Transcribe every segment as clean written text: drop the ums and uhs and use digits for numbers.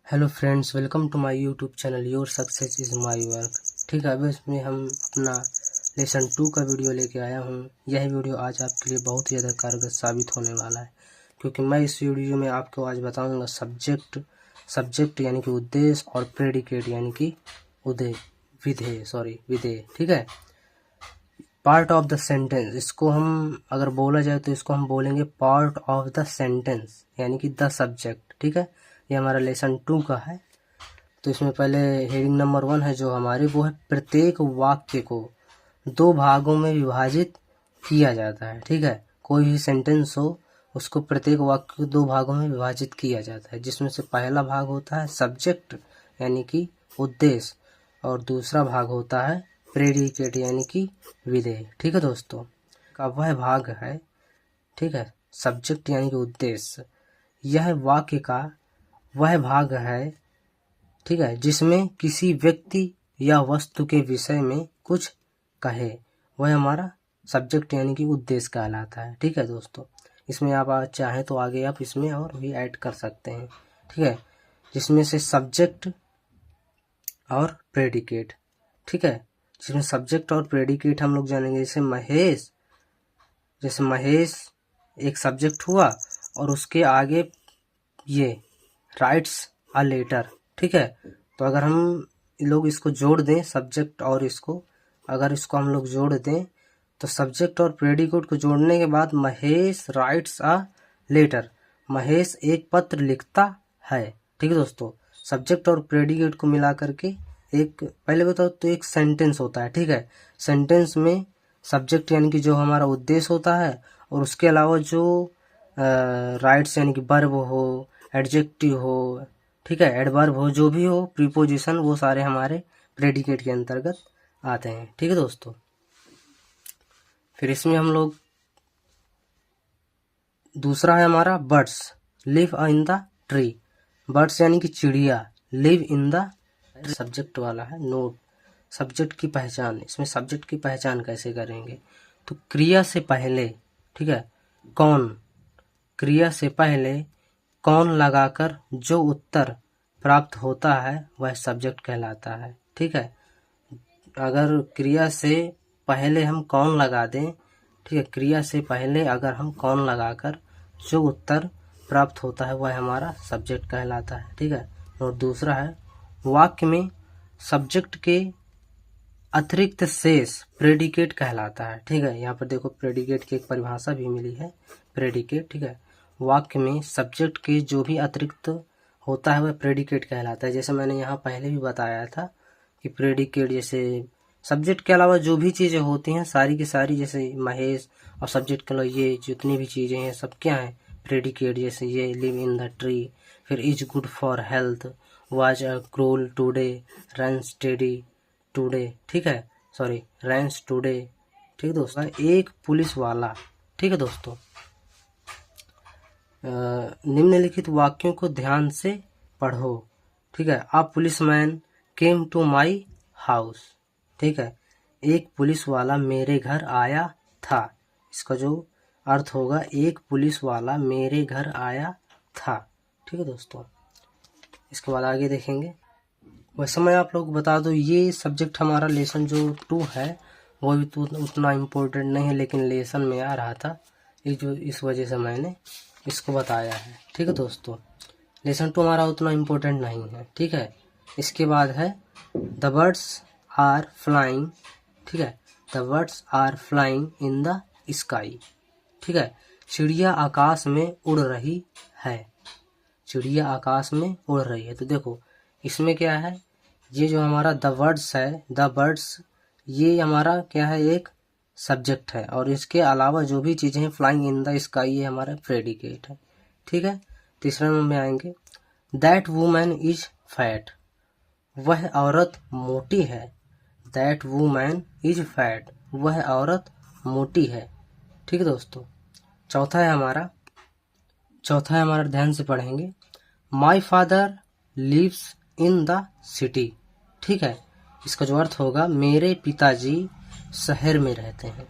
Hello friends, welcome to my YouTube channel your success is my work. ठीक है, अब इसमें हम अपना लेसन 2 का वीडियो लेके आया हूँ। यह वीडियो आज आपके लिए बहुत ही ज़्यादा कारगर साबित होने वाला है, क्योंकि मैं इस वीडियो में आपको आज बताऊँगा सब्जेक्ट यानी कि उद्देश्य और प्रेडिकेट यानी कि विधेय। ठीक है, पार्ट ऑफ द सेंटेंस, इसको हम अगर बोला जाए तो इसको हम बोलेंगे पार्ट ऑफ द सेंटेंस यानी कि द सब्जेक्ट। ठीक है, ये हमारा लेसन 2 का है। तो इसमें पहले हेडिंग नंबर 1 है जो हमारे, वो है प्रत्येक वाक्य को 2 भागों में विभाजित किया जाता है। ठीक है, कोई भी सेंटेंस हो उसको प्रत्येक वाक्य को 2 भागों में विभाजित किया जाता है, जिसमें से पहला भाग होता है सब्जेक्ट यानी कि उद्देश्य और दूसरा भाग होता है प्रेडिकेट यानी कि विधेय। ठीक है दोस्तों, का वह भाग है, ठीक है, सब्जेक्ट यानी कि उद्देश्य, यह वाक्य का वह भाग है, ठीक है, जिसमें किसी व्यक्ति या वस्तु के विषय में कुछ कहे, वह हमारा सब्जेक्ट यानी कि उद्देश्य कहलाता है। ठीक है दोस्तों, इसमें आप चाहें तो आगे आप इसमें और भी ऐड कर सकते हैं। ठीक है, जिसमें से सब्जेक्ट और प्रेडिकेट, ठीक है, जिसमें सब्जेक्ट और प्रेडिकेट हम लोग जानेंगे। जैसे महेश एक सब्जेक्ट हुआ और उसके आगे ये राइट्स अ लेटर। ठीक है, तो अगर हम लोग इसको जोड़ दें सब्जेक्ट और इसको, अगर इसको हम लोग जोड़ दें तो सब्जेक्ट और प्रेडिकेट को जोड़ने के बाद Mahesh writes a letter, Mahesh एक पत्र लिखता है। ठीक है दोस्तों, सब्जेक्ट और प्रेडिकेट को मिला करके एक, पहले बताओ तो एक सेंटेंस होता है। ठीक है, सेंटेंस में सब्जेक्ट यानी कि जो हमारा उद्देश्य होता है और उसके अलावा जो राइट्स यानी कि वर्ब हो, एडजेक्टिव हो, ठीक है, एडवर्ब हो, जो भी हो, प्रीपोजिशन, वो सारे हमारे प्रेडिकेट के अंतर्गत आते हैं। ठीक है दोस्तों, फिर इसमें हम लोग दूसरा है हमारा birds live in the tree. Birds यानी कि चिड़िया, लिव इन द, सब्जेक्ट वाला है नोट। सब्जेक्ट की पहचान, इसमें सब्जेक्ट की पहचान कैसे करेंगे, तो क्रिया से पहले, ठीक है, कौन, क्रिया से पहले कौन लगाकर जो उत्तर प्राप्त होता है वह सब्जेक्ट कहलाता है। ठीक है, अगर क्रिया से पहले हम कौन लगा दें, ठीक है, क्रिया से पहले अगर हम कौन लगाकर जो उत्तर प्राप्त होता है वह हमारा सब्जेक्ट कहलाता है। ठीक है, और दूसरा है वाक्य में सब्जेक्ट के अतिरिक्त शेष प्रेडिकेट कहलाता है। ठीक है, यहाँ पर देखो प्रेडिकेट की एक परिभाषा भी मिली है, प्रेडिकेट। ठीक है, वाक्य में सब्जेक्ट के जो भी अतिरिक्त होता है वह प्रेडिकेट कहलाता है। जैसे मैंने यहाँ पहले भी बताया था कि प्रेडिकेट जैसे सब्जेक्ट के अलावा जो भी चीज़ें होती हैं सारी की सारी, जैसे महेश और सब्जेक्ट के अलावा ये जितनी भी चीज़ें हैं सब क्या हैं, प्रेडिकेट। जैसे ये लिव इन द ट्री, फिर is good for health, was a cruel today, run steady today, ठीक है, सॉरी रैंस टुडे। ठीक है दोस्तों, एक पुलिस वाला, ठीक है दोस्तों, निम्नलिखित वाक्यों को ध्यान से पढ़ो। ठीक है, a policeman came to my house. ठीक है, एक पुलिस वाला मेरे घर आया था। इसका जो अर्थ होगा, एक पुलिस वाला मेरे घर आया था। ठीक है दोस्तों, इसके बाद आगे देखेंगे। वैसे मैं आप लोग बता दूं, ये सब्जेक्ट हमारा लेसन जो 2 है वो भी तो उतना इम्पोर्टेंट नहीं है, लेकिन लेसन में आ रहा था इस वजह से मैंने इसको बताया है। ठीक है दोस्तों, लेसन 2 हमारा उतना इम्पोर्टेंट नहीं है। ठीक है, इसके बाद है द बर्ड्स आर फ्लाइंग। ठीक है, the birds are flying in the sky. ठीक है, चिड़िया आकाश में उड़ रही है, चिड़िया आकाश में उड़ रही है। तो देखो इसमें क्या है, ये जो हमारा द बर्ड्स है, द बर्ड्स ये हमारा क्या है, एक सब्जेक्ट है, और इसके अलावा जो भी चीज़ें हैं फ्लाइंग इन द स्काई ये हमारा प्रेडिकेट है। ठीक है, तीसरे नंबर में आएंगे दैट वुमैन इज फैट, वह औरत मोटी है। दैट वुमैन इज फैट, वह औरत मोटी है। ठीक है दोस्तों, चौथा है हमारा ध्यान से पढ़ेंगे, my father lives in the city. ठीक है, इसका जो अर्थ होगा, मेरे पिताजी शहर में रहते हैं।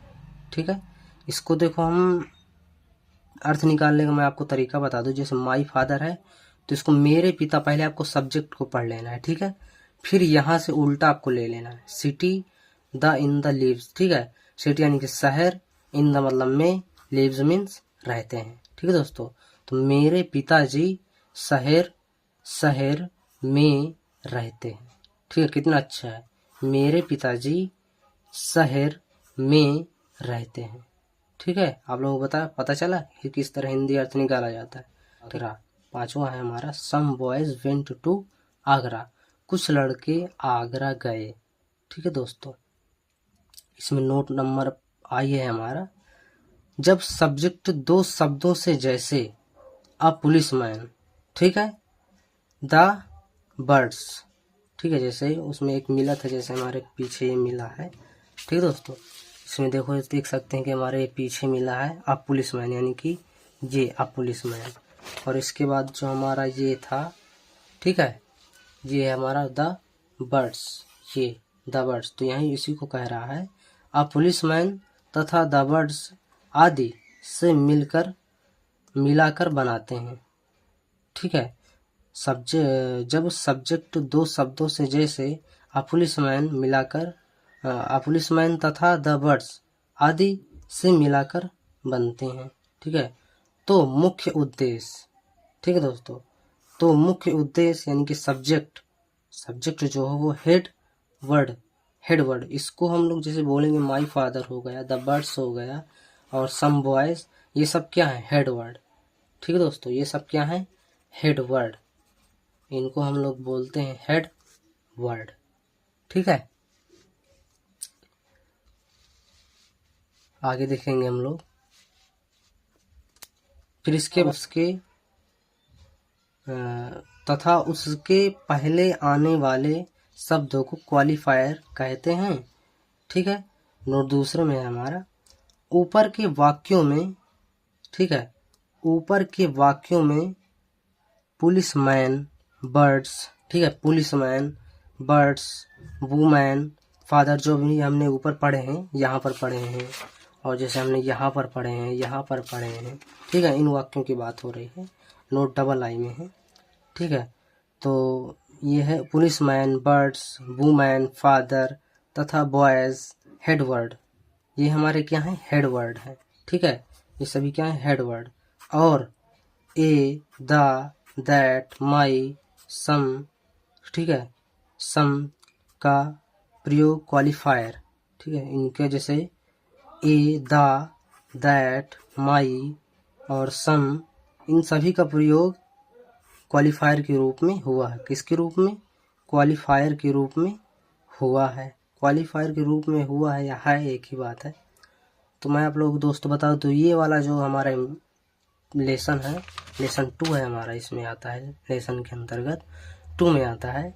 ठीक है, इसको देखो हम अर्थ निकालने का मैं आपको तरीका बता दूं। जैसे माई फादर है तो इसको मेरे पिता, पहले आपको सब्जेक्ट को पढ़ लेना है, ठीक है। फिर यहाँ से उल्टा आपको ले लेना है, city the in the leaves, ठीक है। सिटी यानी कि शहर, इन द मतलब में, लिव्स मीन्स रहते हैं, ठीक है दोस्तों। तो मेरे पिताजी शहर में रहते हैं, ठीक है। कितना अच्छा है, मेरे पिताजी शहर में रहते हैं, ठीक है। आप लोगों को पता चला कि किस तरह हिंदी अर्थ निकाला जाता है। आगरा, पांचवा है हमारा, some boys went to Agra, कुछ लड़के आगरा गए, ठीक है दोस्तों। इसमें नोट नंबर आई है हमारा, जब सब्जेक्ट दो शब्दों से, जैसे अ पुलिसमैन, ठीक है, द बर्ड्स, ठीक है। जैसे उसमें एक मिला था, जैसे हमारे पीछे ये मिला है, ठीक है दोस्तों। इसमें देखो, देख सकते हैं कि हमारे पीछे मिला है अ पुलिसमैन, यानी कि ये अ पुलिसमैन। और इसके बाद जो हमारा ये था, ठीक है, ये है हमारा द बर्ड्स, ये द बर्ड्स, तो यहीं इसी को कह रहा है, अ पुलिसमैन तथा द बर्ड्स आदि से मिलाकर बनाते हैं, ठीक है। जब सब्जेक्ट दो शब्दों से, जैसे अ पुलिसमैन तथा द बर्ड्स आदि से मिलाकर बनते हैं, ठीक है। तो मुख्य उद्देश्य, ठीक है दोस्तों, तो मुख्य उद्देश्य यानी कि सब्जेक्ट जो है वो हेड वर्ड, इसको हम लोग जैसे बोलेंगे माई फादर हो गया, द बर्ड्स हो गया, और सम बॉयज, ये सब क्या है, हेड वर्ड, ठीक है दोस्तों। ये सब क्या है, हेड वर्ड, इनको हम लोग बोलते हैं हेड वर्ड, ठीक है। आगे देखेंगे हम लोग। फिर उसके तथा उसके पहले आने वाले शब्दों को क्वालिफायर कहते हैं, ठीक है। नोट दूसरे में है हमारा, ऊपर के वाक्यों में, ठीक है, ऊपर के वाक्यों में पुलिसमैन, बर्ड्स, ठीक है, पुलिसमैन, बर्ड्स, वुमेन, फादर, जो भी हमने ऊपर पढ़े हैं, यहाँ पर पढ़े हैं, और जैसे हमने यहाँ पर पढ़े हैं, यहाँ पर पढ़े हैं, ठीक है, इन वाक्यों की बात हो रही है। नोट डबल आई में है, ठीक है। तो ये है पुलिसमैन, बर्ड्स, वुमेन, फादर तथा बॉयज, हेडवर्ड, ये हमारे क्या है, हेडवर्ड है, ठीक है। ये सभी क्या है, हेडवर्ड। और ए, द, दैट, माई, सम, ठीक है, सम का प्रयोग क्वालिफायर, ठीक है, इनके जैसे ए, द, दैट, माई और सम, इन सभी का प्रयोग क्वालिफायर के रूप में हुआ है। किसके रूप में, क्वालिफायर के रूप में हुआ है, क्वालिफायर के रूप में हुआ है या है, एक ही बात है। तो मैं आप लोगों को दोस्तों बताऊं, तो ये वाला जो हमारा लेसन है, लेसन 2 है हमारा, इसमें आता है, लेसन के अंतर्गत 2 में आता है।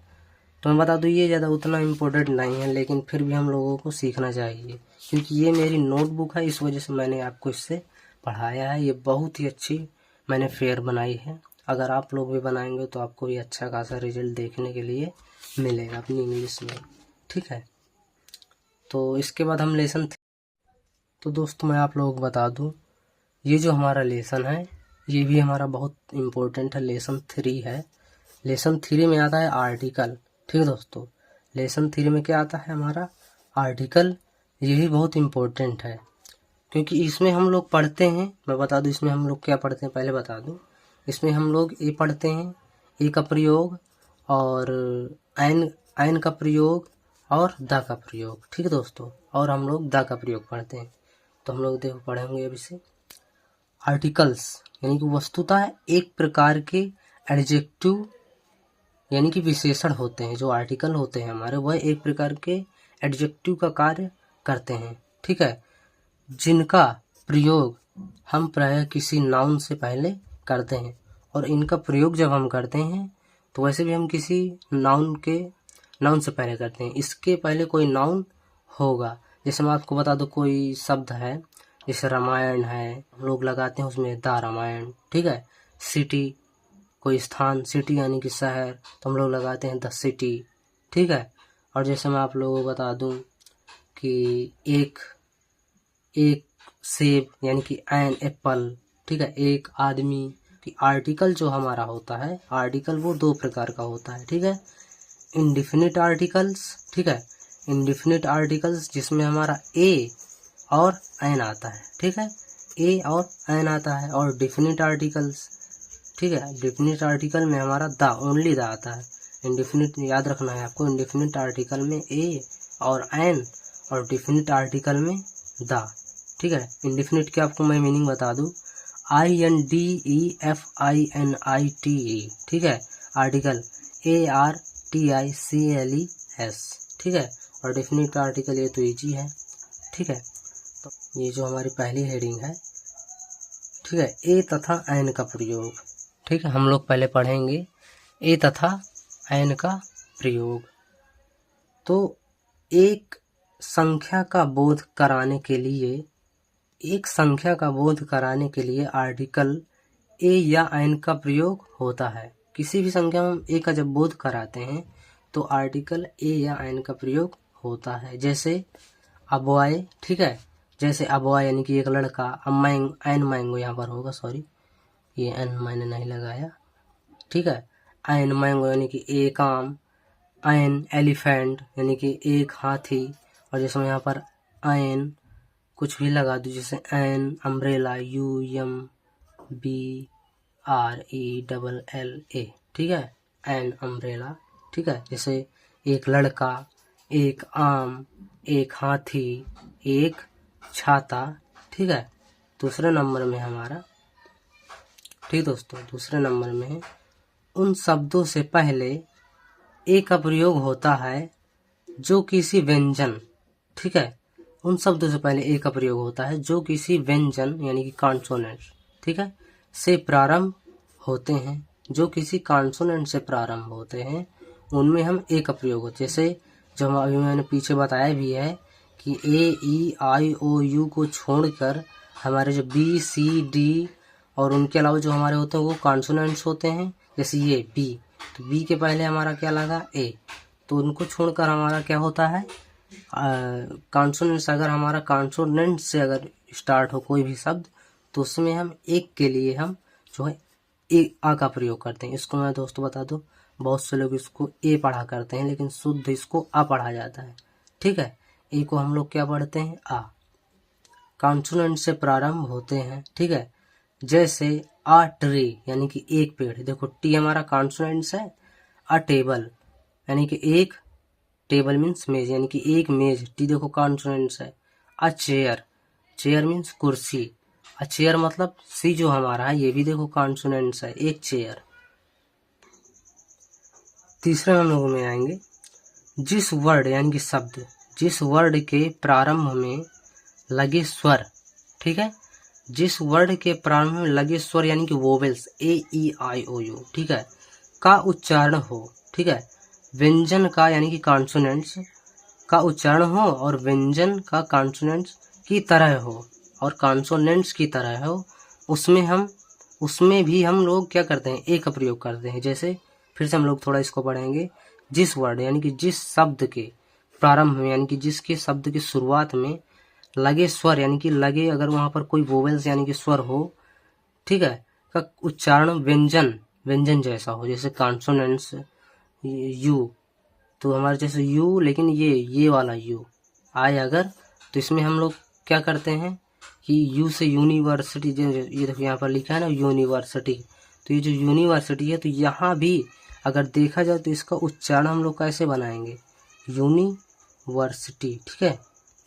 तो मैं बता दूं, ये ज़्यादा उतना इम्पोर्टेंट नहीं है, लेकिन फिर भी हम लोगों को सीखना चाहिए, क्योंकि ये मेरी नोटबुक है, इस वजह से मैंने आपको इससे पढ़ाया है। ये बहुत ही अच्छी मैंने फेयर बनाई है, अगर आप लोग भी बनाएंगे तो आपको भी अच्छा खासा रिजल्ट देखने के लिए मिलेगा अपनी इंग्लिश में, ठीक है। तो इसके बाद हम लेसन, तो दोस्तों मैं आप लोगों को बता दूं, ये जो हमारा लेसन है, ये भी हमारा बहुत इम्पोर्टेंट है, लेसन 3 है। लेसन 3 में आता है आर्टिकल, ठीक है दोस्तों। लेसन 3 में क्या आता है हमारा, आर्टिकल। ये भी बहुत इम्पोर्टेंट है, क्योंकि इसमें हम लोग पढ़ते हैं, मैं बता दूं इसमें हम लोग क्या पढ़ते हैं, पहले बता दूं, इसमें हम लोग ए पढ़ते हैं, ए का प्रयोग, और एन का प्रयोग, और द का प्रयोग, ठीक है दोस्तों, और हम लोग द का प्रयोग पढ़ते हैं। तो हम लोग देखो पढ़ेंगे अभी से। आर्टिकल्स यानी कि वस्तुतः एक प्रकार के एडजेक्टिव यानी कि विशेषण होते हैं। जो आर्टिकल होते हैं हमारे, वह एक प्रकार के एडजेक्टिव का कार्य करते हैं, ठीक है, जिनका प्रयोग हम प्रायः किसी नाउन से पहले करते हैं। और इनका प्रयोग जब हम करते हैं तो वैसे भी हम किसी नाउन से पहले करते हैं, इसके पहले कोई नाउन होगा। जैसे मैं आपको बता दूं, कोई शब्द है, जैसे रामायण है, हम लोग लगाते हैं उसमें द रामायण, ठीक है। सिटी, कोई स्थान, सिटी यानी कि शहर, तो हम लोग लगाते हैं द सिटी, ठीक है। और जैसे मैं आप लोगों को बता दूं कि एक सेब यानी कि एन एप्पल, ठीक है। एक आदमी, कि आर्टिकल जो हमारा होता है, आर्टिकल वो दो प्रकार का होता है, ठीक है। इंडिफिनिट आर्टिकल्स, ठीक है, इंडिफिनिट आर्टिकल्स जिसमें हमारा ए और एन आता है, ठीक है, ए और एन आता है। और डिफिनिट आर्टिकल्स, ठीक है, डिफिनिट आर्टिकल में हमारा द, ओनली द आता है। इंडिफिनिट याद रखना है आपको, इंडिफिनिट आर्टिकल में ए और एन और डिफिनिट आर्टिकल में द, ठीक है। इंडिफिनिट के आपको मैं मीनिंग बता दूं, INDEFINITE, ठीक है, आर्टिकल ARTICLES, ठीक है। और डेफिनिट आर्टिकल ये तो इजी है, ठीक है। तो ये जो हमारी पहली हेडिंग है, ठीक है, ए तथा एन का प्रयोग, ठीक है, हम लोग पहले पढ़ेंगे ए तथा एन का प्रयोग। तो एक संख्या का बोध कराने के लिए, एक संख्या का बोध कराने के लिए आर्टिकल ए या एन का प्रयोग होता है। किसी भी संख्या में हम ए का जब बोध कराते हैं तो आर्टिकल ए या एन का प्रयोग होता है। जैसे अ बॉय, ठीक है, जैसे अ बॉय यानी कि एक लड़का, एन मैंगो यहाँ पर होगा, सॉरी ये एन मैंने नहीं लगाया, ठीक है। एन मैंगो यानी कि एक आम, एन एलिफेंट यानी कि एक हाथी। और जैसे मैं यहाँ पर एन कुछ भी लगा दूँ, जैसे एन अम्ब्रेला, UMBRELLA, ठीक है, एन अम्ब्रेला, ठीक है। जैसे एक लड़का, एक आम, एक हाथी, एक छाता, ठीक है। दूसरे नंबर में हमारा, ठीक दोस्तों, दूसरे नंबर में है उन शब्दों से पहले ए का प्रयोग होता है जो किसी व्यंजन, ठीक है, उन शब्दों से पहले ए का प्रयोग होता है जो किसी व्यंजन यानी कि कॉन्सोनेंट, ठीक है, से प्रारंभ होते हैं, जो किसी कॉन्सोनेंट से प्रारंभ होते हैं उनमें हम ए का प्रयोग होता है। जैसे जो हम अभी मैंने पीछे बताया भी है कि AEIOU को छोड़कर हमारे जो BCD और उनके अलावा जो हमारे होते हैं वो कॉन्सोनेंट्स होते हैं। जैसे ये बी, तो बी के पहले हमारा क्या लगा ए, तो उनको छोड़कर हमारा क्या होता है कॉन्सोनेंट्स। अगर हमारा कॉन्सोनेंट से अगर स्टार्ट हो कोई भी शब्द तो उसमें हम एक के लिए हम जो है ए आ का प्रयोग करते हैं। इसको मैं दोस्तों बता दूं, बहुत से लोग इसको ए पढ़ा करते हैं लेकिन शुद्ध इसको आ पढ़ा जाता है, ठीक है। ए को हम लोग क्या पढ़ते हैं आ, कॉन्सोनेंट से प्रारंभ होते हैं, ठीक है। जैसे अ ट्री यानी कि एक पेड़, देखो टी हमारा कॉन्सोनेंट्स है। अ टेबल यानी कि एक, टेबल मीन्स मेज यानी कि एक मेज, टी देखो कॉन्सोनेंट्स है। अ चेयर, चेयर मीन्स कुर्सी, अ चेयर मतलब सी जो हमारा है ये भी देखो कॉन्सोनेंट्स है, एक चेयर। तीसरे हम लोगों में आएंगे जिस वर्ड यानी कि शब्द, जिस वर्ड के प्रारंभ में लगे स्वर, ठीक है, जिस वर्ड के प्रारंभ में लगे स्वर यानी कि वोवेल्स AEIOU, ठीक है, का उच्चारण हो, ठीक है, व्यंजन का यानी कि कॉन्सोनेंट्स का उच्चारण हो और व्यंजन का कॉन्सोनेंट्स की तरह हो और कॉन्सोनेंट्स की तरह हो, उसमें भी हम लोग क्या करते हैं ए का प्रयोग करते हैं। जैसे फिर से हम लोग थोड़ा इसको पढ़ेंगे, जिस वर्ड यानी कि जिस शब्द के प्रारंभ में यानी कि जिसके शब्द की शुरुआत में लगे स्वर यानी कि लगे अगर वहां पर कोई वोवेल्स यानी कि स्वर हो, ठीक है, का उच्चारण व्यंजन जैसा हो। जैसे कॉन्सोनेंट्स यू, तो हमारे जैसे यू लेकिन ये वाला यू आए अगर, तो इसमें हम लोग क्या करते हैं कि यू से यूनिवर्सिटी, ये देखो यहाँ पर लिखा है ना यूनिवर्सिटी, तो ये जो यूनिवर्सिटी है तो यहाँ भी अगर देखा जाए तो इसका उच्चारण हम लोग कैसे बनाएंगे, यूनिवर्सिटी, ठीक है,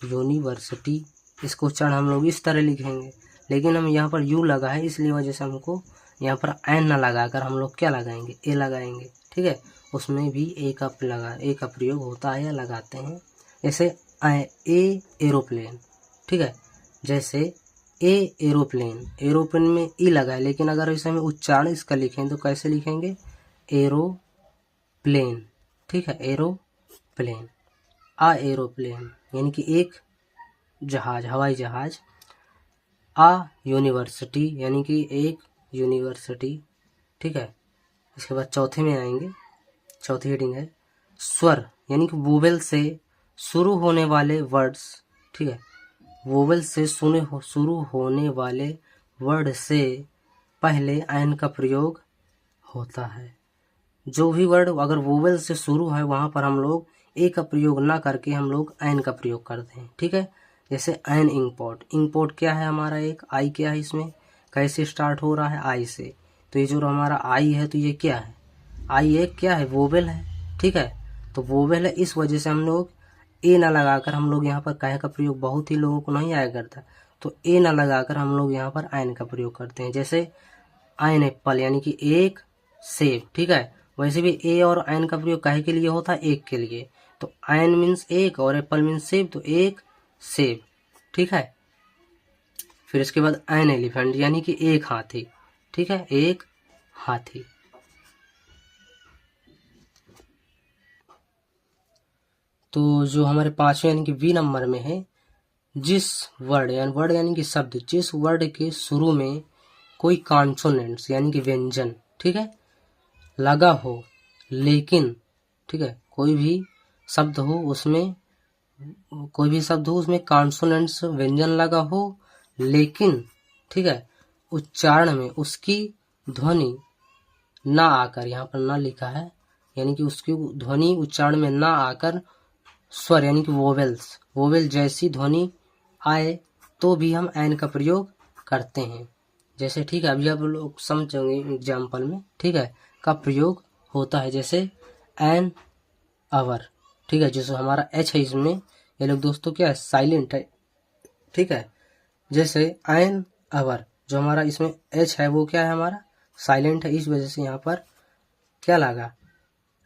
यूनिवर्सिटी, इसका उच्चारण हम लोग इस तरह लिखेंगे। लेकिन हम यहाँ पर यू लगा है इसलिए वजह से हमको यहाँ पर एन ना लगाकर हम लोग क्या लगाएंगे ए लगाएंगे, ठीक है। उसमें भी ए का प्रयोग होता है या लगाते हैं। जैसे ए एरोप्लेन, ठीक है, जैसे ए एरोप्लेन में ई लगा है लेकिन अगर इसे हमें उच्चारण इसका लिखें तो कैसे लिखेंगे, एरोप्लेन, ठीक है, एरोप्लेन। आ एरोप्लेन यानी कि एक जहाज, हवाई जहाज। आ यूनिवर्सिटी यानी कि एक यूनिवर्सिटी, ठीक है। इसके बाद चौथे में आएंगे, चौथी हेडिंग है स्वर यानी कि वोवेल से शुरू होने वाले वर्ड्स, ठीक है, वोवेल से शुरू होने वाले वर्ड से पहले एन का प्रयोग होता है। जो भी वर्ड अगर वोवेल से शुरू है वहाँ पर हम लोग ए का प्रयोग ना करके हम लोग एन का प्रयोग करते हैं। ठीक है, जैसे एन इंपोर्ट। इंपोर्ट क्या है हमारा, एक आई क्या है, इसमें कैसे स्टार्ट हो रहा है, आई से। तो ये जो हमारा आई है तो ये क्या है, आई एक क्या है, वोवेल है। ठीक है, तो वोवेल है, इस वजह से हम लोग ए ना लगाकर हम लोग यहाँ पर कह का प्रयोग बहुत ही लोगों को नहीं आया करता, तो ए ना लगाकर हम लोग यहाँ पर एन का प्रयोग करते हैं। जैसे एन एप्पल यानी कि एक सेब। ठीक है, वैसे भी ए और एन का प्रयोग काहे के लिए होता है, एक के लिए। तो एन मीन्स एक और एप्पल मीन्स सेब, तो एक सेब। ठीक है, फिर इसके बाद एन एलिफेंट यानी कि एक हाथी। ठीक है, एक हाथी। तो जो हमारे पांचवें यानी कि बी नंबर में है, जिस वर्ड यानी कि शब्द, जिस वर्ड के शुरू में कोई कॉन्सोनेंट्स यानी कि व्यंजन, ठीक है, लगा हो लेकिन, ठीक है, कोई भी शब्द हो उसमें कॉन्सोनेंट्स व्यंजन लगा हो लेकिन, ठीक है, उच्चारण में उसकी ध्वनि ना आकर, यहाँ पर ना लिखा है, यानी कि उसकी ध्वनि उच्चारण में ना आकर स्वर यानी कि वोवेल जैसी ध्वनि आए तो भी हम एन का प्रयोग करते हैं। जैसे, ठीक है, अभी आप लोग समझेंगे एग्जाम्पल में, ठीक है, का प्रयोग होता है। जैसे एन आवर। ठीक है, जैसे हमारा एच है इसमें, ये लोग दोस्तों क्या है, साइलेंट है। ठीक है, जैसे एन आवर, जो हमारा इसमें एच है वो क्या है, हमारा साइलेंट है, इस वजह से यहाँ पर क्या लगा,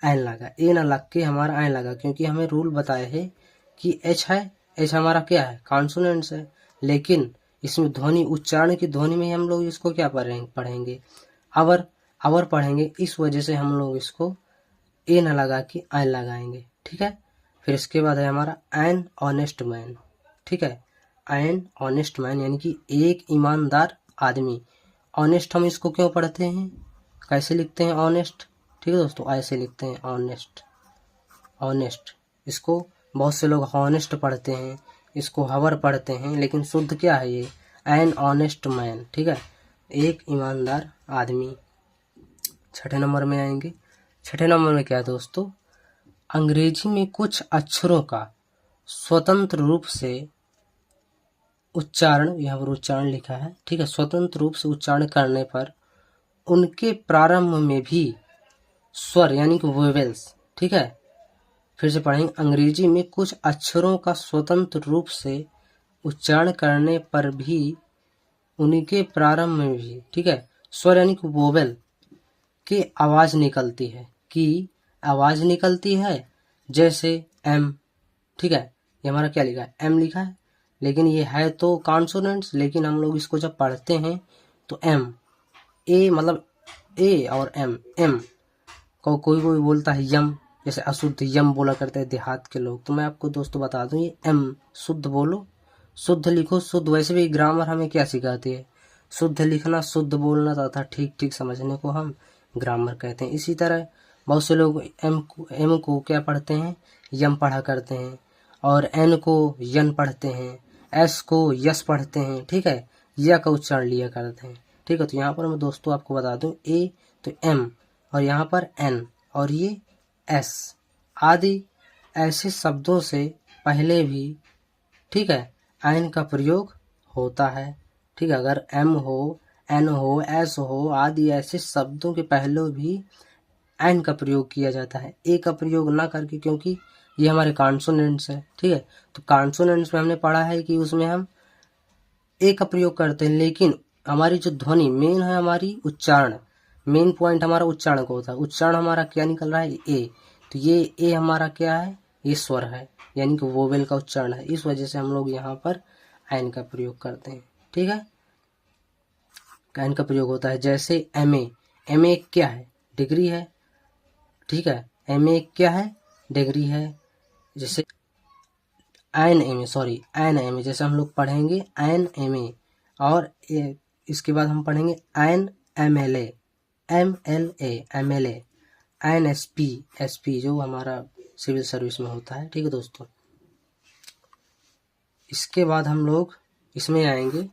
एन लगा। ए ना लग के हमारा एन लगा, क्योंकि हमें रूल बताए है कि एच है, एच हमारा क्या है, कॉन्सोनेंट्स है, लेकिन इसमें ध्वनि, उच्चारण की ध्वनि में हम लोग इसको क्या पढ़ेंगे, अवर पढ़ेंगे, इस वजह से हम लोग इसको ए ना लगा के एन लगाएंगे। ठीक है, फिर इसके बाद है हमारा एन ऑनेस्ट मैन। ठीक है, एन ऑनेस्ट मैन यानी कि एक ईमानदार आदमी। ऑनेस्ट हम इसको क्यों पढ़ते हैं, कैसे लिखते हैं ऑनेस्ट, ठीक है दोस्तों, ऐसे लिखते हैं ऑनेस्ट। इसको बहुत से लोग हॉनेस्ट पढ़ते हैं, इसको हवर पढ़ते हैं, लेकिन शुद्ध क्या है ये, एन ऑनेस्ट मैन। ठीक है, एक ईमानदार आदमी। छठे नंबर में आएंगे। छठे नंबर में क्या है दोस्तों, अंग्रेजी में कुछ अक्षरों का स्वतंत्र रूप से उच्चारण, यहाँ पर उच्चारण लिखा है, ठीक है, स्वतंत्र रूप से उच्चारण करने पर उनके प्रारंभ में भी स्वर यानी कि वोवेल्स। ठीक है, फिर से पढ़ेंगे, अंग्रेजी में कुछ अक्षरों का स्वतंत्र रूप से उच्चारण करने पर भी उनके प्रारंभ में भी, ठीक है, स्वर यानी कि वोवेल की आवाज निकलती है, जैसे एम। ठीक है, ये हमारा क्या लिखा है, एम लिखा है, लेकिन ये है तो कॉन्सोनेंट्स, लेकिन हम लोग इसको जब पढ़ते हैं तो एम, ए मतलब ए और एम को कोई बोलता है यम, जैसे अशुद्ध यम बोला करते हैं देहात के लोग। तो मैं आपको दोस्तों बता दूं, ये एम शुद्ध बोलो, शुद्ध लिखो, शुद्ध। वैसे भी ग्रामर हमें क्या सिखाती है, शुद्ध लिखना, शुद्ध बोलना तथा ठीक समझने को हम ग्रामर कहते हैं। इसी तरह बहुत से लोग एम को क्या पढ़ते हैं, यम पढ़ा करते हैं, और एन को यन पढ़ते हैं, एस को यस पढ़ते हैं। ठीक है, या का उच्चारण लिया करते हैं। ठीक है, तो यहाँ पर मैं दोस्तों आपको बता दूं, ए तो एम और यहाँ पर एन और ये एस आदि ऐसे शब्दों से पहले भी, ठीक है, एन का प्रयोग होता है। ठीक है, अगर एम हो, एन हो, एस हो आदि ऐसे शब्दों के पहले भी एन का प्रयोग किया जाता है, ए का प्रयोग ना करके, क्योंकि ये हमारे कॉन्सोनेंट्स है। ठीक है, तो कॉन्सोनेंट्स में हमने पढ़ा है कि उसमें हम ए का प्रयोग करते हैं, लेकिन हमारी जो ध्वनि मेन है, हमारी उच्चारण, मेन पॉइंट हमारा उच्चारण को होता है। उच्चारण हमारा क्या निकल रहा है, ए, तो ये ए हमारा क्या है, ये स्वर है, यानी कि वोवेल का उच्चारण है, इस वजह से हम लोग यहाँ पर एन का प्रयोग करते हैं। ठीक है, एन का प्रयोग होता है। जैसे एम ए क्या है, डिग्री है। ठीक है, एम ए क्या है, डिग्री है। जैसे एन एम ए, जैसे हम लोग पढ़ेंगे एन एम ए, और इसके बाद हम पढ़ेंगे N M L A, N S P जो हमारा सिविल सर्विस में होता है। ठीक है दोस्तों, इसके बाद हम लोग इसमें आएंगे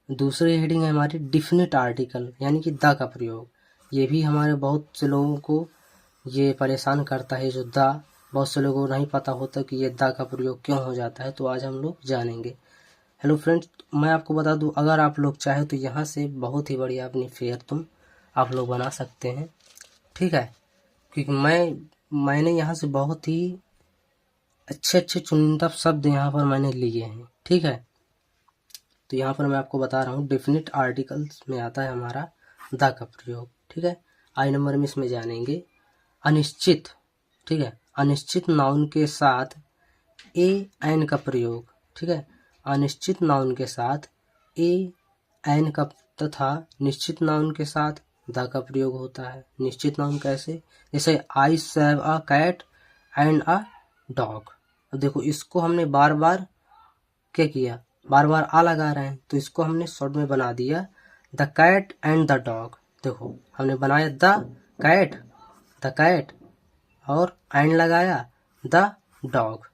दूसरी हेडिंग है हमारी डिफिनिट आर्टिकल यानी कि द का प्रयोग। ये भी हमारे बहुत से लोगों को ये परेशान करता है, जो द, बहुत से लोगों को नहीं पता होता कि ये द का प्रयोग क्यों हो जाता है, तो आज हम लोग जानेंगे। हेलो फ्रेंड्स, मैं आपको बता दूं, अगर आप लोग चाहे तो यहाँ से बहुत ही बढ़िया अपनी फेयर आप लोग बना सकते हैं, ठीक है। क्योंकि मैंने यहाँ से बहुत ही अच्छे चुनिंदा शब्द यहाँ पर मैंने लिए हैं, ठीक है। तो यहाँ पर मैं आपको बता रहा हूँ डेफिनिट आर्टिकल्स में आता है हमारा द का प्रयोग, ठीक है। आई नंबर में इसमें जानेंगे अनिश्चित, ठीक है। अनिश्चित नाउन के साथ ए एन का प्रयोग, ठीक है। अनिश्चित नाउन के साथ ए एन का तथा निश्चित नाउन के साथ द का प्रयोग होता है। निश्चित नाउन कैसे, जैसे I have a cat and a dog. अब देखो इसको हमने बार बार क्या किया, बार बार आ लगा रहे हैं, तो इसको हमने शॉर्ट में बना दिया the cat and the dog. देखो हमने बनाया द कैट और एंड लगाया द डॉग,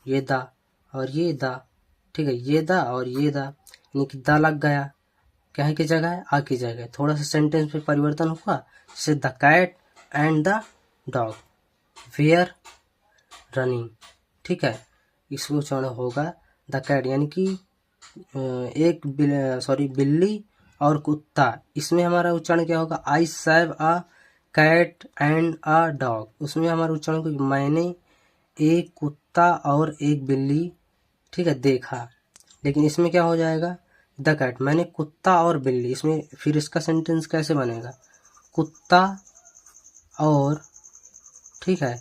ये द और ये द, ठीक है। ये द और ये द, यानी कि द लग गया क्या है की जगह, आ की जगह। थोड़ा सा सेंटेंस में परिवर्तन हुआ, जैसे the cat and the dog were running, ठीक है। इसको उच्चारण होगा द कैट, यानी कि बिल्ली और कुत्ता। इसमें हमारा उच्चारण क्या होगा, I have a cat and a dog. उसमें हमारा उच्चारण को मैंने एक कुत्ता और एक बिल्ली, ठीक है, देखा। लेकिन इसमें क्या हो जाएगा, द कैट, मैंने कुत्ता और बिल्ली। इसमें फिर इसका सेंटेंस कैसे बनेगा, कुत्ता और, ठीक है,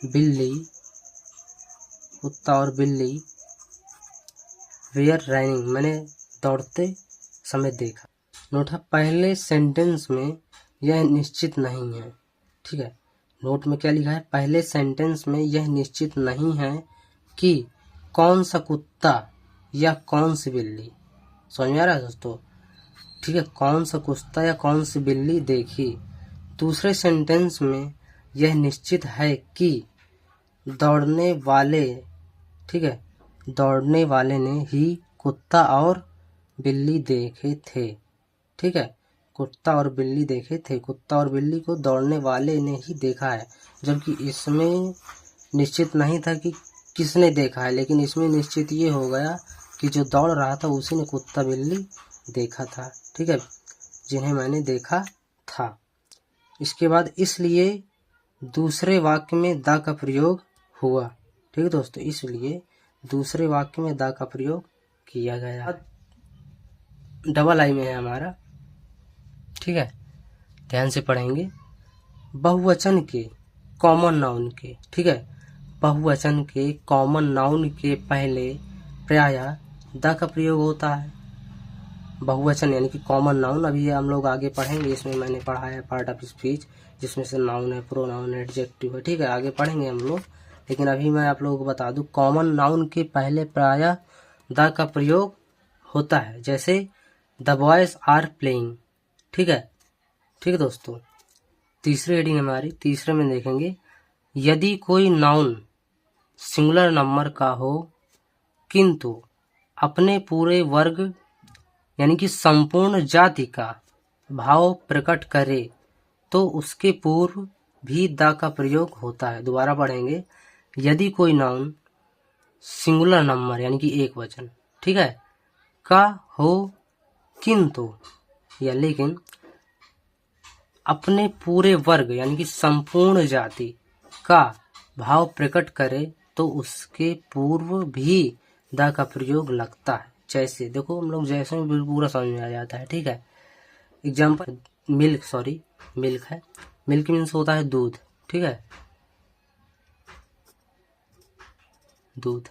बिल्ली, कुत्ता और बिल्ली वेयर रनिंग, मैंने दौड़ते समय देखा। नोट है पहले सेंटेंस में यह निश्चित नहीं है, ठीक है। नोट में क्या लिखा है, पहले सेंटेंस में यह निश्चित नहीं है कि कौन सा कुत्ता या कौन सी बिल्ली। समझ में आ रहा है दोस्तों, ठीक है, कौन सा कुत्ता या कौन सी बिल्ली देखी। दूसरे सेंटेंस में यह निश्चित है कि दौड़ने वाले, ठीक है, दौड़ने वाले ने ही कुत्ता और बिल्ली देखे थे, ठीक है। कुत्ता और बिल्ली देखे थे, कुत्ता और बिल्ली को दौड़ने वाले ने ही देखा है। जबकि इसमें निश्चित नहीं था कि किसने देखा है, लेकिन इसमें निश्चित ये हो गया कि जो दौड़ रहा था उसी ने कुत्ता बिल्ली देखा था, ठीक है, जिन्हें मैंने देखा था। इसके बाद इसलिए दूसरे वाक्य में द का प्रयोग हुआ, ठीक है दोस्तों, इसलिए दूसरे वाक्य में द का प्रयोग किया गया। डबल आई में है हमारा, ठीक है, ध्यान से पढ़ेंगे। बहुवचन के कॉमन नाउन के, ठीक है, बहुवचन के कॉमन नाउन के पहले प्रायः द का प्रयोग होता है। बहुवचन यानी कि कॉमन नाउन, अभी हम लोग आगे पढ़ेंगे, इसमें मैंने पढ़ा है पार्ट ऑफ स्पीच, जिसमें से नाउन है, प्रोनाउन है, एडजेक्टिव है, ठीक है, आगे पढ़ेंगे हम लोग। लेकिन अभी मैं आप लोगों को बता दूं, कॉमन नाउन के पहले प्रायः द का प्रयोग होता है, जैसे द बॉयज आर प्लेइंग, ठीक है दोस्तों। तीसरी हेडिंग हमारी, तीसरे में देखेंगे यदि कोई नाउन सिंगुलर नंबर का हो किंतु अपने पूरे वर्ग यानी कि संपूर्ण जाति का भाव प्रकट करे तो उसके पूर्व भी द का प्रयोग होता है। दोबारा पढ़ेंगे, यदि कोई नाउन सिंगुलर नंबर यानी कि एक वचन, ठीक है, का हो किंतु या लेकिन अपने पूरे वर्ग यानी कि संपूर्ण जाति का भाव प्रकट करे तो उसके पूर्व भी द का प्रयोग लगता है। जैसे देखो हम लोग जैसे में पूरा समझ में आ जाता है, ठीक है। एग्जाम्पल मिल्क है, मिल्क मीन्स होता है दूध, ठीक है, दूध।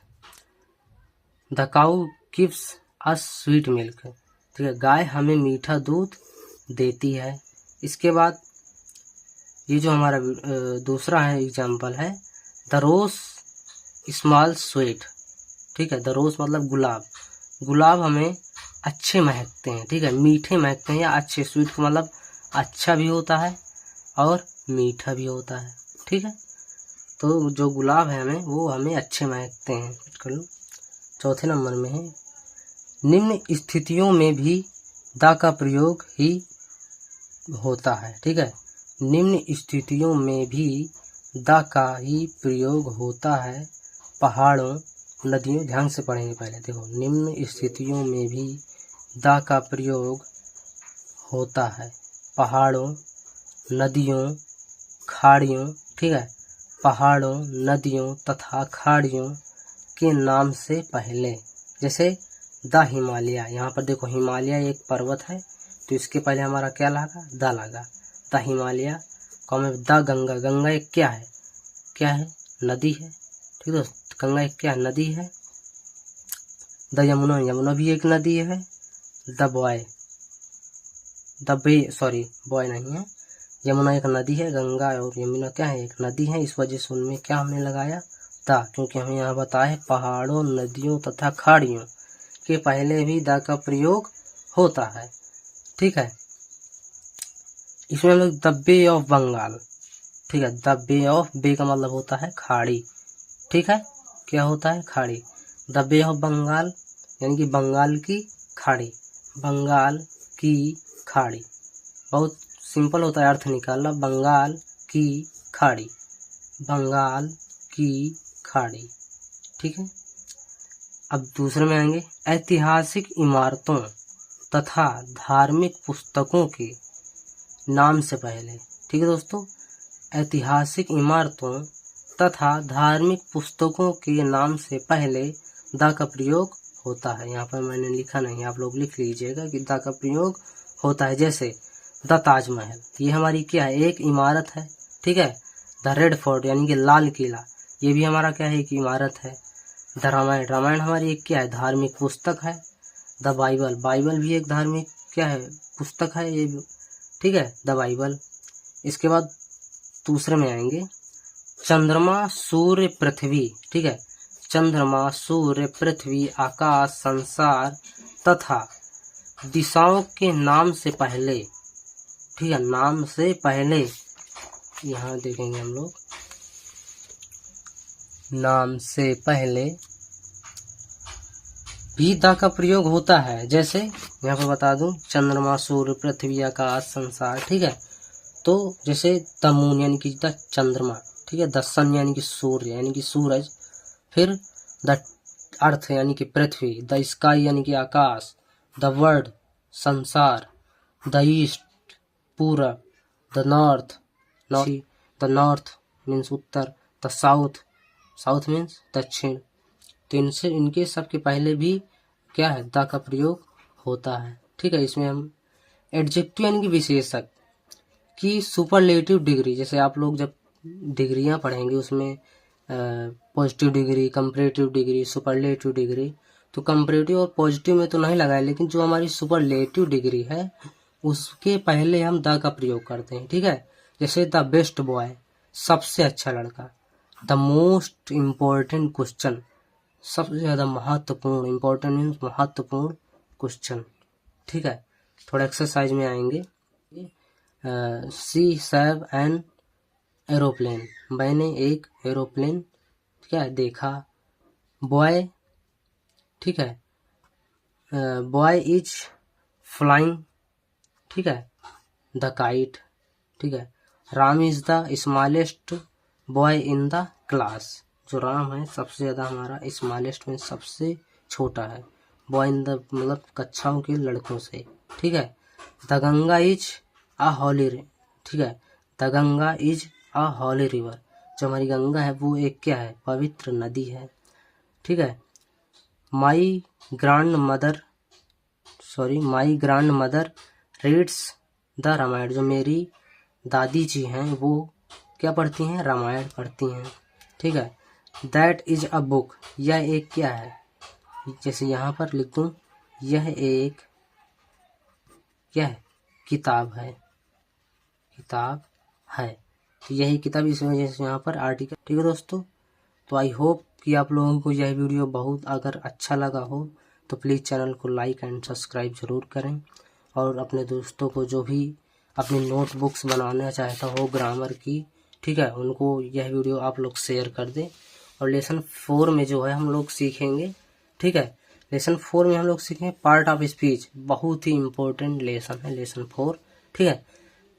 The cow gives us sweet milk, ठीक है, गाय हमें मीठा दूध देती है। इसके बाद ये जो हमारा दूसरा है एग्जाम्पल है द रोज स्मॉल स्वीट, ठीक है, द रोज मतलब गुलाब, गुलाब हमें अच्छे महकते हैं, ठीक है, मीठे महकते हैं या अच्छे, स्वीट का मतलब अच्छा भी होता है और मीठा भी होता है, ठीक है। तो जो गुलाब है हमें वो हमें अच्छे महकते हैं। कर लो, चौथे नंबर में है निम्न स्थितियों में भी द का प्रयोग ही होता है। ठीक है, निम्न स्थितियों में भी द का ही प्रयोग होता है। पहाड़ों नदियों, ध्यान से पढ़ेंगे पहले, देखो, निम्न स्थितियों में भी द का प्रयोग होता है। पहाड़ों नदियों खाड़ियों, ठीक है, पहाड़ों नदियों तथा खाड़ियों के नाम से पहले, जैसे द हिमालय, यहाँ पर देखो हिमालय एक पर्वत है तो इसके पहले हमारा क्या लगा, द लगा, द हिमालय, द गंगा, गंगा एक क्या है, नदी है। ठीक है, गंगा एक क्या है, नदी है। द यमुना, यमुना भी एक नदी है। द बॉय, बॉय नहीं है, यमुना एक नदी है, गंगा और यमुना क्या है, एक नदी है। इस वजह से उनमें क्या हमने लगाया, द, क्योंकि हमें यहाँ बताया है पहाड़ों नदियों तथा खाड़ियों के पहले भी द का प्रयोग होता है। ठीक है, इसमें हम लोग द बे ऑफ बंगाल, ठीक है, द बे ऑफ, बे का मतलब होता है खाड़ी। ठीक है, क्या होता है, खाड़ी। द बे ऑफ बंगाल यानी कि बंगाल की खाड़ी, बंगाल की खाड़ी, बहुत सिंपल होता है अर्थ निकालना, बंगाल की खाड़ी, बंगाल की खाड़ी। ठीक है, अब दूसरे में आएंगे, ऐतिहासिक इमारतों तथा धार्मिक पुस्तकों के नाम से पहले। ठीक है दोस्तों, ऐतिहासिक इमारतों तथा धार्मिक पुस्तकों के नाम से पहले द का प्रयोग होता है। यहाँ पर मैंने लिखा नहीं, आप लोग लिख लीजिएगा कि द का प्रयोग होता है। जैसे द ताजमहल, ये हमारी क्या है, एक इमारत है। ठीक है, द रेड फोर्ट यानी कि लाल किला, ये भी हमारा क्या है, एक इमारत है। द रामायण, रामायण हमारी एक क्या है, धार्मिक पुस्तक है। द बाइबल, बाइबल भी एक धार्मिक क्या है, पुस्तक है ये। ठीक है, द बाइबल। इसके बाद दूसरे में आएंगे, चंद्रमा सूर्य पृथ्वी, ठीक है, चंद्रमा सूर्य पृथ्वी आकाश संसार तथा दिशाओं के नाम से पहले, ठीक है, नाम से पहले, यहाँ देखेंगे हम लोग, नाम से पहले भी द का प्रयोग होता है। जैसे यहाँ पर बता दूं, चंद्रमा सूर्य पृथ्वी आकाश संसार। ठीक है, तो जैसे द मून यानी कि द चंद्रमा, ठीक है, द सन यानी कि सूर्य यानी कि सूरज, फिर द अर्थ यानी कि पृथ्वी, द स्काई यानी कि आकाश, द वर्ल्ड संसार, द ईस्ट पूरब, the north, the north means Uttar, the south, south means दक्षिण। तो इनसे, इनके सब के पहले भी क्या है, द का प्रयोग होता है। ठीक है, इसमें हम एडजेक्टिव यानी कि विशेषक की सुपरलेटिव डिग्री, जैसे आप लोग जब डिग्रियां पढ़ेंगे उसमें positive degree, comparative degree, superlative degree, तो कंपैरेटिव और पॉजिटिव में तो नहीं लगाए, लेकिन जो हमारी सुपरलेटिव डिग्री है उसके पहले हम द का प्रयोग करते हैं। ठीक है, जैसे द बेस्ट बॉय, सबसे अच्छा लड़का, द मोस्ट इम्पोर्टेंट क्वेश्चन, सबसे ज़्यादा महत्वपूर्ण, इम्पोर्टेंट मीन्स महत्वपूर्ण क्वेश्चन। ठीक है, थोड़ा एक्सरसाइज में आएंगे, सी सैव एन एरोप्लेन, मैंने एक एरोप्लेन क्या है देखा। बॉय, ठीक है, बॉय इज फ्लाइंग, ठीक है, द काइट। ठीक है, Ram is the smallest boy in the class, जो राम है सबसे ज़्यादा हमारा स्मॉलेस्ट में सबसे छोटा है, बॉय इन द मतलब कक्षाओं के लड़कों से। ठीक है, the Ganga is a holy, ठीक है, the Ganga is a holy river, जो हमारी गंगा है वो एक क्या है, पवित्र नदी है। ठीक है, my grandmother reads the Ramayana, जो मेरी दादी जी हैं वो क्या पढ़ती हैं, रामायण पढ़ती हैं। ठीक है, दैट इज अ बुक, यह एक क्या है, जैसे यहाँ पर लिख दूँ, यह एक क्या है, किताब है, किताब है, तो यही किताब, इस वजह से यहाँ पर आर्टिकल। ठीक है दोस्तों, तो आई होप कि आप लोगों को यह वीडियो बहुत अगर अच्छा लगा हो तो प्लीज़ चैनल को लाइक एंड सब्सक्राइब ज़रूर करें, और अपने दोस्तों को जो भी अपनी नोटबुक्स बनाना चाहता हो ग्रामर की, ठीक है, उनको यह वीडियो आप लोग शेयर कर दें। और लेसन 4 में जो है हम लोग सीखेंगे, ठीक है, लेसन 4 में हम लोग सीखेंगे पार्ट ऑफ स्पीच, बहुत ही इंपॉर्टेंट लेसन है लेसन 4। ठीक है,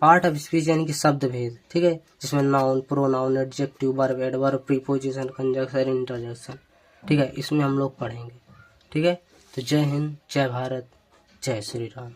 पार्ट ऑफ स्पीच यानी कि शब्द भेद। ठीक है, जिसमें noun, pronoun, adjective, verb, adverb, preposition, conjunction, interjection. ठीक है, इसमें हम लोग पढ़ेंगे। ठीक है, तो जय हिंद, जय भारत, जय श्री राम।